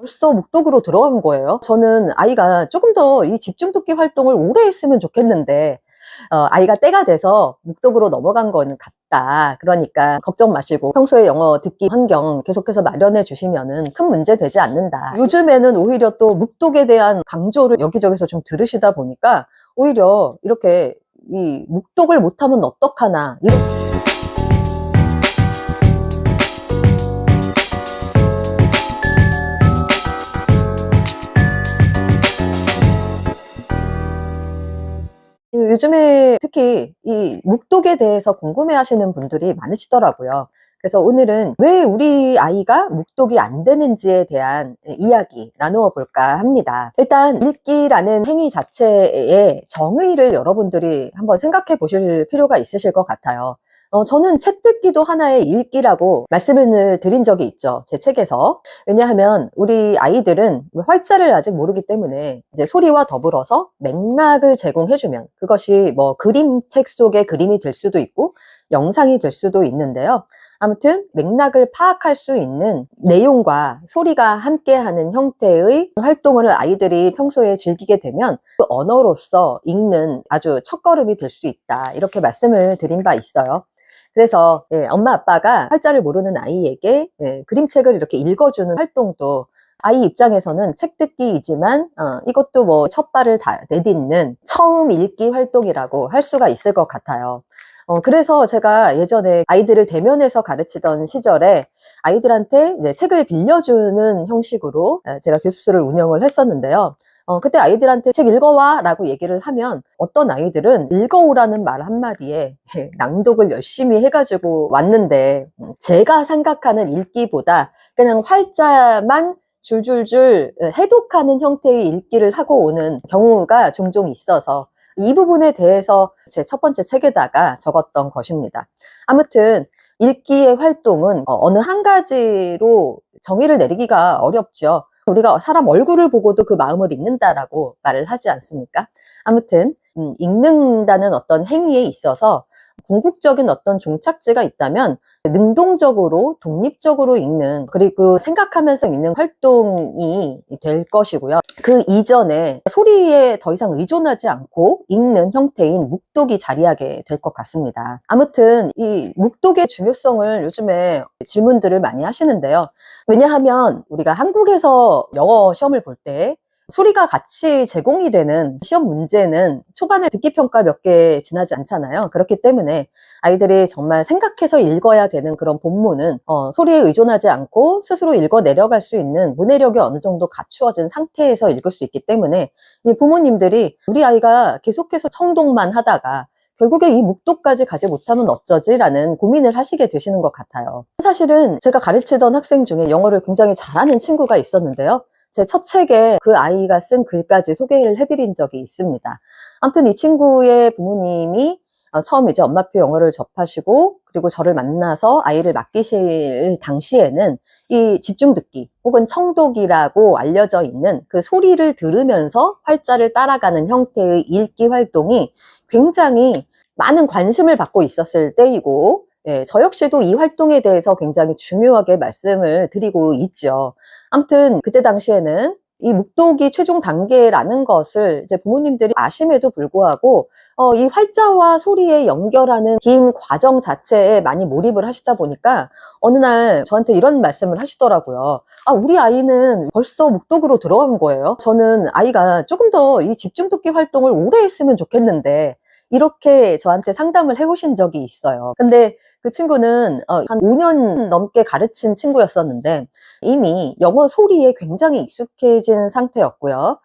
벌써 묵독으로 들어간 거예요. 저는 아이가 조금 더 이 집중듣기 활동을 오래 했으면 좋겠는데 아이가 때가 돼서 묵독으로 넘어간 거는 같다. 그러니까 걱정 마시고 평소에 영어 듣기 환경 계속해서 마련해 주시면은 큰 문제 되지 않는다. 요즘에는 오히려 또 묵독에 대한 강조를 여기저기서 좀 들으시다 보니까 오히려 이렇게 이 묵독을 못하면 어떡하나 요즘에 특히 이 묵독에 대해서 궁금해 하시는 분들이 많으시더라고요. 그래서 오늘은 왜 우리 아이가 묵독이 안 되는지에 대한 이야기 나누어 볼까 합니다. 일단 읽기라는 행위 자체의 정의를 여러분들이 한번 생각해 보실 필요가 있으실 것 같아요. 저는 책 듣기도 하나의 읽기라고 말씀을 드린 적이 있죠. 제 책에서. 왜냐하면 우리 아이들은 활자를 아직 모르기 때문에 이제 소리와 더불어서 맥락을 제공해주면 그것이 뭐 그림책 속의 그림이 될 수도 있고 영상이 될 수도 있는데요. 아무튼 맥락을 파악할 수 있는 내용과 소리가 함께하는 형태의 활동을 아이들이 평소에 즐기게 되면 그 언어로서 읽는 아주 첫걸음이 될 수 있다. 이렇게 말씀을 드린 바 있어요. 그래서 엄마 아빠가 활자를 모르는 아이에게 그림책을 이렇게 읽어주는 활동도 아이 입장에서는 책 듣기이지만 이것도 뭐 첫 발을 다 내딛는 처음 읽기 활동이라고 할 수가 있을 것 같아요. 그래서 제가 예전에 아이들을 대면해서 가르치던 시절에 아이들한테 책을 빌려주는 형식으로 제가 교습소를 운영을 했었는데요. 그때 아이들한테 책 읽어와 라고 얘기를 하면 어떤 아이들은 읽어오라는 말 한마디에 낭독을 열심히 해가지고 왔는데 제가 생각하는 읽기보다 그냥 활자만 줄줄줄 해독하는 형태의 읽기를 하고 오는 경우가 종종 있어서 이 부분에 대해서 제 첫 번째 책에다가 적었던 것입니다. 아무튼 읽기의 활동은 어느 한 가지로 정의를 내리기가 어렵죠. 우리가 사람 얼굴을 보고도 그 마음을 읽는다라고 말을 하지 않습니까? 아무튼 읽는다는 어떤 행위에 있어서 궁극적인 어떤 종착지가 있다면 능동적으로 독립적으로 읽는 그리고 생각하면서 읽는 활동이 될 것이고요. 그 이전에 소리에 더 이상 의존하지 않고 읽는 형태인 묵독이 자리하게 될 것 같습니다. 아무튼 이 묵독의 중요성을 요즘에 질문들을 많이 하시는데요. 왜냐하면 우리가 한국에서 영어 시험을 볼 때 소리가 같이 제공이 되는 시험 문제는 초반에 듣기평가 몇 개 지나지 않잖아요. 그렇기 때문에 아이들이 정말 생각해서 읽어야 되는 그런 본문은 소리에 의존하지 않고 스스로 읽어 내려갈 수 있는 문해력이 어느 정도 갖추어진 상태에서 읽을 수 있기 때문에 이 부모님들이 우리 아이가 계속해서 청독만 하다가 결국에 이 묵독까지 가지 못하면 어쩌지? 라는 고민을 하시게 되시는 것 같아요. 사실은 제가 가르치던 학생 중에 영어를 굉장히 잘하는 친구가 있었는데요. 제 첫 책에 그 아이가 쓴 글까지 소개를 해드린 적이 있습니다. 아무튼 이 친구의 부모님이 처음 이제 엄마표 영어를 접하시고 그리고 저를 만나서 아이를 맡기실 당시에는 이 집중듣기 혹은 청독이라고 알려져 있는 그 소리를 들으면서 활자를 따라가는 형태의 읽기 활동이 굉장히 많은 관심을 받고 있었을 때이고 저 역시도 이 활동에 대해서 굉장히 중요하게 말씀을 드리고 있죠. 아무튼 그때 당시에는 이 묵독이 최종 단계라는 것을 이제 부모님들이 아심에도 불구하고 이 활자와 소리에 연결하는 긴 과정 자체에 많이 몰입을 하시다 보니까 어느 날 저한테 이런 말씀을 하시더라고요. 우리 아이는 벌써 묵독으로 들어간 거예요. 저는 아이가 조금 더 이 집중듣기 활동을 오래 했으면 좋겠는데 이렇게 저한테 상담을 해오신 적이 있어요. 근데 그 친구는 한 5년 넘게 가르친 친구였었는데 이미 영어 소리에 굉장히 익숙해진 상태였고요.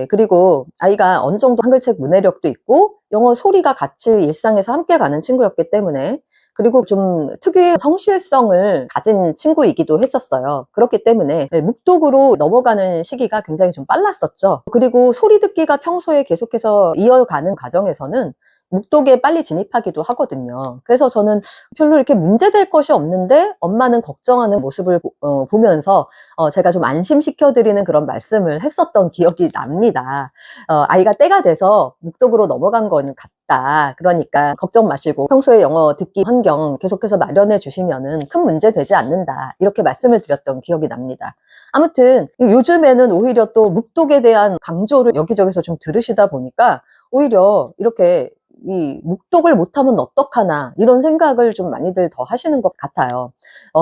그리고 아이가 어느 정도 한글책 문해력도 있고 영어 소리가 같이 일상에서 함께 가는 친구였기 때문에 그리고 좀 특유의 성실성을 가진 친구이기도 했었어요. 그렇기 때문에 묵독으로 넘어가는 시기가 굉장히 좀 빨랐었죠. 그리고 소리 듣기가 평소에 계속해서 이어가는 과정에서는 묵독에 빨리 진입하기도 하거든요. 그래서 저는 별로 이렇게 문제될 것이 없는데 엄마는 걱정하는 모습을 보면서 제가 좀 안심시켜드리는 그런 말씀을 했었던 기억이 납니다. 아이가 때가 돼서 묵독으로 넘어간 건 같다. 그러니까 걱정 마시고 평소에 영어 듣기 환경 계속해서 마련해 주시면은 큰 문제 되지 않는다. 이렇게 말씀을 드렸던 기억이 납니다. 아무튼 요즘에는 오히려 또 묵독에 대한 강조를 여기저기서 좀 들으시다 보니까 오히려 이렇게 이 묵독을 못하면 어떡하나 이런 생각을 좀 많이들 더 하시는 것 같아요.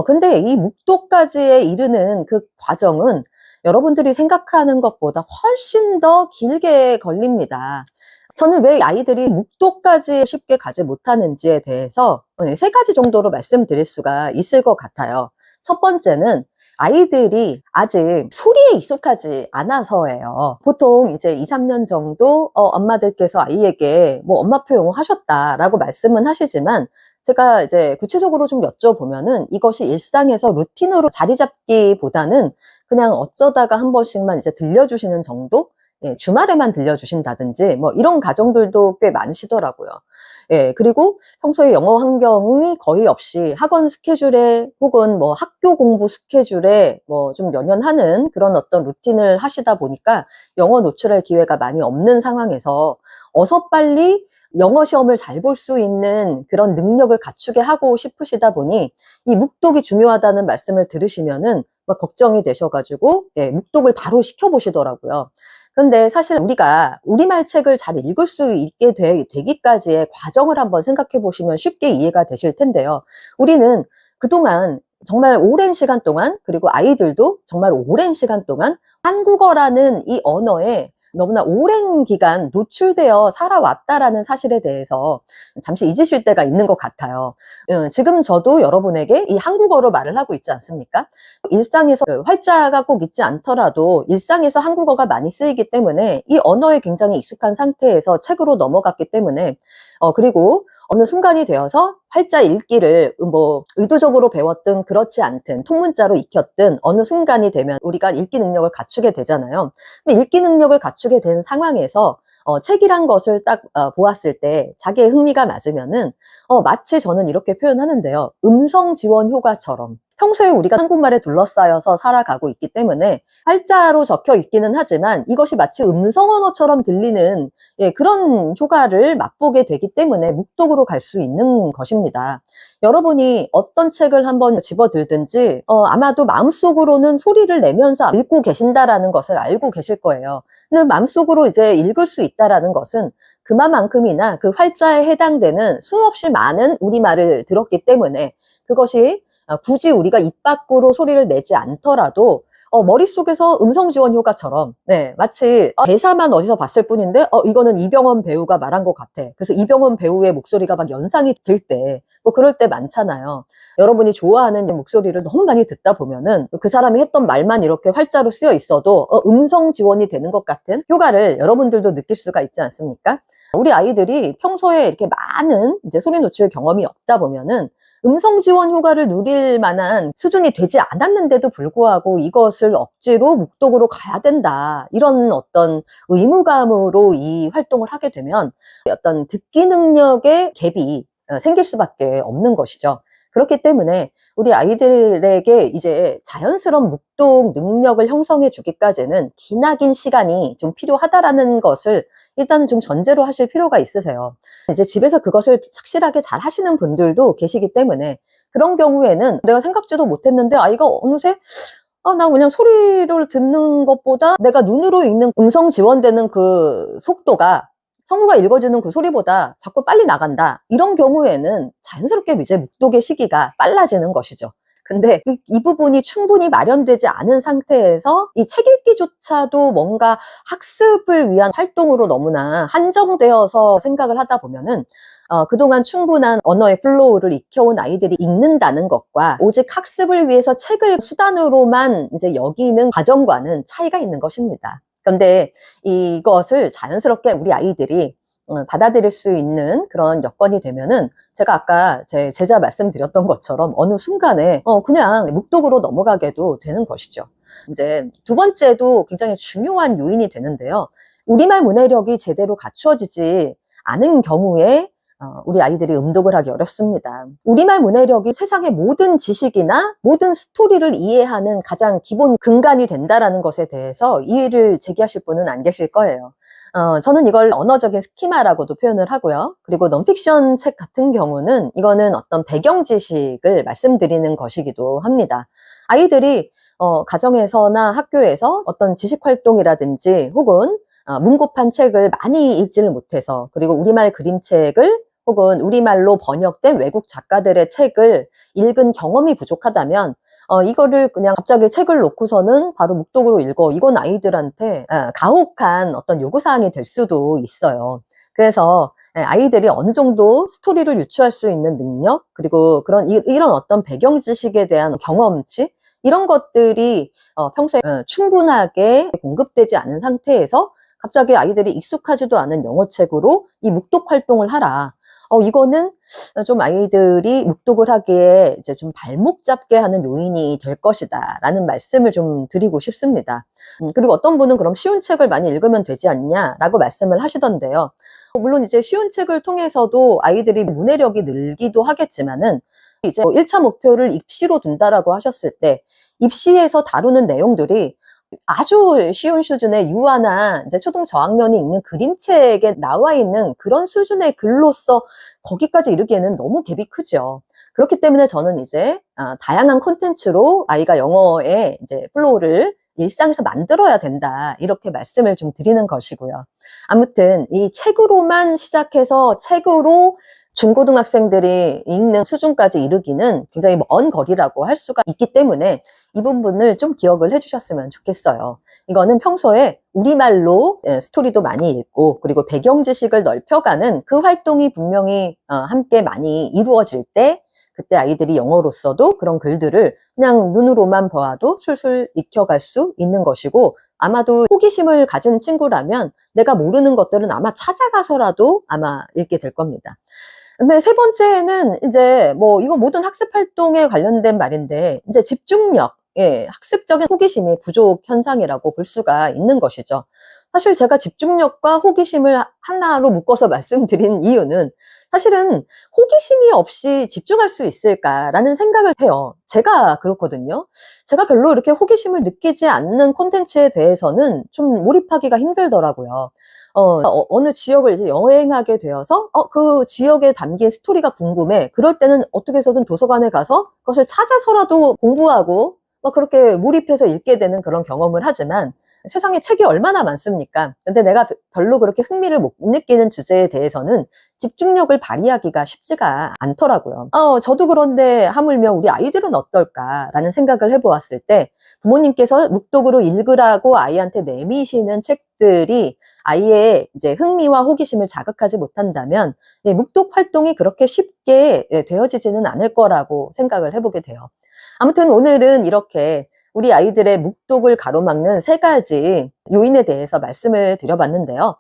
근데 이 묵독까지에 이르는 그 과정은 여러분들이 생각하는 것보다 훨씬 더 길게 걸립니다. 저는 왜 아이들이 묵독까지 쉽게 가지 못하는지에 대해서 3가지 정도로 말씀드릴 수가 있을 것 같아요. 첫 번째는 아이들이 아직 소리에 익숙하지 않아서예요. 보통 이제 2, 3년 정도 엄마들께서 아이에게 뭐 엄마표 영어 하셨다라고 말씀은 하시지만 제가 이제 구체적으로 좀 여쭤보면은 이것이 일상에서 루틴으로 자리 잡기보다는 그냥 어쩌다가 한 번씩만 이제 들려주시는 정도? 예, 주말에만 들려주신다든지 뭐 이런 가정들도 꽤 많으시더라고요. 예, 그리고 평소에 영어 환경이 거의 없이 학원 스케줄에 혹은 뭐 학교 공부 스케줄에 뭐 좀 연연하는 그런 어떤 루틴을 하시다 보니까 영어 노출할 기회가 많이 없는 상황에서 어서 빨리 영어 시험을 잘 볼 수 있는 그런 능력을 갖추게 하고 싶으시다 보니 이 묵독이 중요하다는 말씀을 들으시면은 막 걱정이 되셔가지고 예, 묵독을 바로 시켜보시더라고요. 근데 사실 우리가 우리말 책을 잘 읽을 수 있게 되기까지의 과정을 한번 생각해 보시면 쉽게 이해가 되실 텐데요. 우리는 그동안 정말 오랜 시간 동안, 그리고 아이들도 정말 오랜 시간 동안 한국어라는 이 언어에 너무나 오랜 기간 노출되어 살아왔다라는 사실에 대해서 잠시 잊으실 때가 있는 것 같아요. 지금 저도 여러분에게 이 한국어로 말을 하고 있지 않습니까? 일상에서 활자가 꼭 있지 않더라도 일상에서 한국어가 많이 쓰이기 때문에 이 언어에 굉장히 익숙한 상태에서 책으로 넘어갔기 때문에 그리고 어느 순간이 되어서 활자 읽기를 뭐 의도적으로 배웠든 그렇지 않든 통문자로 익혔든 어느 순간이 되면 우리가 읽기 능력을 갖추게 되잖아요. 근데 읽기 능력을 갖추게 된 상황에서 책이란 것을 딱 보았을 때 자기의 흥미가 맞으면은 마치 저는 이렇게 표현하는데요. 음성 지원 효과처럼 평소에 우리가 한국말에 둘러싸여서 살아가고 있기 때문에 활자로 적혀 있기는 하지만 이것이 마치 음성 언어처럼 들리는 예, 그런 효과를 맛보게 되기 때문에 묵독으로 갈 수 있는 것입니다. 여러분이 어떤 책을 한번 집어들든지 아마도 마음속으로는 소리를 내면서 읽고 계신다라는 것을 알고 계실 거예요. 근데 마음속으로 이제 읽을 수 있다라는 것은 그만큼이나 그 활자에 해당되는 수없이 많은 우리말을 들었기 때문에 그것이 굳이 우리가 입 밖으로 소리를 내지 않더라도 머릿속에서 음성 지원 효과처럼 네, 마치 대사만 어디서 봤을 뿐인데 이거는 이병헌 배우가 말한 것 같아. 그래서 이병헌 배우의 목소리가 막 연상이 될 때 뭐 그럴 때 많잖아요. 여러분이 좋아하는 목소리를 너무 많이 듣다 보면은 그 사람이 했던 말만 이렇게 활자로 쓰여 있어도 음성 지원이 되는 것 같은 효과를 여러분들도 느낄 수가 있지 않습니까? 우리 아이들이 평소에 이렇게 많은 이제 소리 노출 경험이 없다 보면은 음성 지원 효과를 누릴 만한 수준이 되지 않았는데도 불구하고 이것을 억지로 묵독으로 가야 된다. 이런 어떤 의무감으로 이 활동을 하게 되면 어떤 듣기 능력의 갭이 생길 수밖에 없는 것이죠. 그렇기 때문에 우리 아이들에게 이제 자연스러운 묵독 능력을 형성해 주기까지는 기나긴 시간이 좀 필요하다라는 것을 일단은 좀 전제로 하실 필요가 있으세요. 이제 집에서 그것을 착실하게 잘 하시는 분들도 계시기 때문에 그런 경우에는 내가 생각지도 못했는데 아이가 어느새 나 그냥 소리를 듣는 것보다 내가 눈으로 읽는 음성 지원되는 그 속도가 성우가 읽어주는 그 소리보다 자꾸 빨리 나간다. 이런 경우에는 자연스럽게 이제 묵독의 시기가 빨라지는 것이죠. 근데 이 부분이 충분히 마련되지 않은 상태에서 이 책 읽기조차도 뭔가 학습을 위한 활동으로 너무나 한정되어서 생각을 하다 보면은 그동안 충분한 언어의 플로우를 익혀온 아이들이 읽는다는 것과 오직 학습을 위해서 책을 수단으로만 이제 여기는 과정과는 차이가 있는 것입니다. 그런데 이것을 자연스럽게 우리 아이들이 받아들일 수 있는 그런 여건이 되면은 제가 아까 제 제자 말씀드렸던 것처럼 어느 순간에 그냥 묵독으로 넘어가게도 되는 것이죠. 이제 두 번째도 굉장히 중요한 요인이 되는데요. 우리말 문해력이 제대로 갖추어지지 않은 경우에 우리 아이들이 음독을 하기 어렵습니다. 우리말 문해력이 세상의 모든 지식이나 모든 스토리를 이해하는 가장 기본 근간이 된다라는 것에 대해서 이의를 제기하실 분은 안 계실 거예요. 저는 이걸 언어적인 스키마라고도 표현을 하고요. 그리고 넌픽션 책 같은 경우는 이거는 어떤 배경 지식을 말씀드리는 것이기도 합니다. 아이들이 가정에서나 학교에서 어떤 지식 활동이라든지 혹은 문고판 책을 많이 읽지를 못해서, 그리고 우리말 그림책을 혹은 우리말로 번역된 외국 작가들의 책을 읽은 경험이 부족하다면 이거를 그냥 갑자기 책을 놓고서는 바로 묵독으로 읽어, 이건 아이들한테 가혹한 어떤 요구사항이 될 수도 있어요. 그래서 아이들이 어느 정도 스토리를 유추할 수 있는 능력, 그리고 이런 어떤 배경 지식에 대한 경험치, 이런 것들이 평소에 충분하게 공급되지 않은 상태에서 갑자기 아이들이 익숙하지도 않은 영어책으로 이 묵독 활동을 하라. 이거는 좀 아이들이 묵독을 하기에 이제 좀 발목 잡게 하는 요인이 될 것이다 라는 말씀을 좀 드리고 싶습니다. 그리고 어떤 분은 그럼 쉬운 책을 많이 읽으면 되지 않냐라고 말씀을 하시던데요. 물론 이제 쉬운 책을 통해서도 아이들이 문해력이 늘기도 하겠지만은, 이제 1차 목표를 입시로 둔다라고 하셨을 때 입시에서 다루는 내용들이 아주 쉬운 수준의 유아나 이제 초등 저학년이 읽는 그림책에 나와 있는 그런 수준의 글로서 거기까지 이르기에는 너무 갭이 크죠. 그렇기 때문에 저는 이제 다양한 콘텐츠로 아이가 영어의 이제 플로우를 일상에서 만들어야 된다, 이렇게 말씀을 좀 드리는 것이고요. 아무튼 이 책으로만 시작해서 책으로 중고등학생들이 읽는 수준까지 이르기는 굉장히 먼 거리라고 할 수가 있기 때문에 이 부분을 좀 기억을 해주셨으면 좋겠어요. 이거는 평소에 우리말로 스토리도 많이 읽고, 그리고 배경 지식을 넓혀가는 그 활동이 분명히 함께 많이 이루어질 때, 그때 아이들이 영어로서도 그런 글들을 그냥 눈으로만 보아도 술술 익혀갈 수 있는 것이고, 아마도 호기심을 가진 친구라면 내가 모르는 것들은 아마 찾아가서라도 아마 읽게 될 겁니다. 근데 세 번째는 이제 이거 모든 학습 활동에 관련된 말인데, 이제 집중력, 학습적인 호기심이 부족 현상이라고 볼 수가 있는 것이죠. 사실 제가 집중력과 호기심을 하나로 묶어서 말씀드린 이유는, 사실은 호기심이 없이 집중할 수 있을까라는 생각을 해요. 제가 그렇거든요. 제가 별로 이렇게 호기심을 느끼지 않는 콘텐츠에 대해서는 좀 몰입하기가 힘들더라고요. 어느 지역을 이제 여행하게 되어서 그 지역에 담긴 스토리가 궁금해. 그럴 때는 어떻게 해서든 도서관에 가서 그것을 찾아서라도 공부하고 그렇게 몰입해서 읽게 되는 그런 경험을 하지만, 세상에 책이 얼마나 많습니까? 근데 내가 별로 그렇게 흥미를 못 느끼는 주제에 대해서는 집중력을 발휘하기가 쉽지가 않더라고요. 저도 그런데 하물며 우리 아이들은 어떨까라는 생각을 해보았을 때, 부모님께서 묵독으로 읽으라고 아이한테 내미시는 책들이 아이의 이제 흥미와 호기심을 자극하지 못한다면 묵독 활동이 그렇게 쉽게 되어지지는 않을 거라고 생각을 해보게 돼요. 아무튼 오늘은 이렇게 우리 아이들의 묵독을 가로막는 3가지 요인에 대해서 말씀을 드려봤는데요.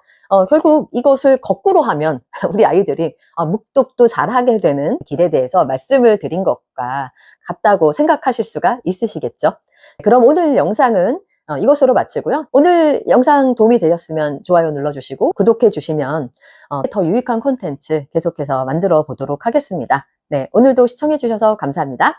결국 이것을 거꾸로 하면 우리 아이들이 묵독도 잘하게 되는 길에 대해서 말씀을 드린 것과 같다고 생각하실 수가 있으시겠죠. 그럼 오늘 영상은 이것으로 마치고요. 오늘 영상 도움이 되셨으면 좋아요 눌러주시고 구독해 주시면 더 유익한 콘텐츠 계속해서 만들어 보도록 하겠습니다. 네, 오늘도 시청해 주셔서 감사합니다.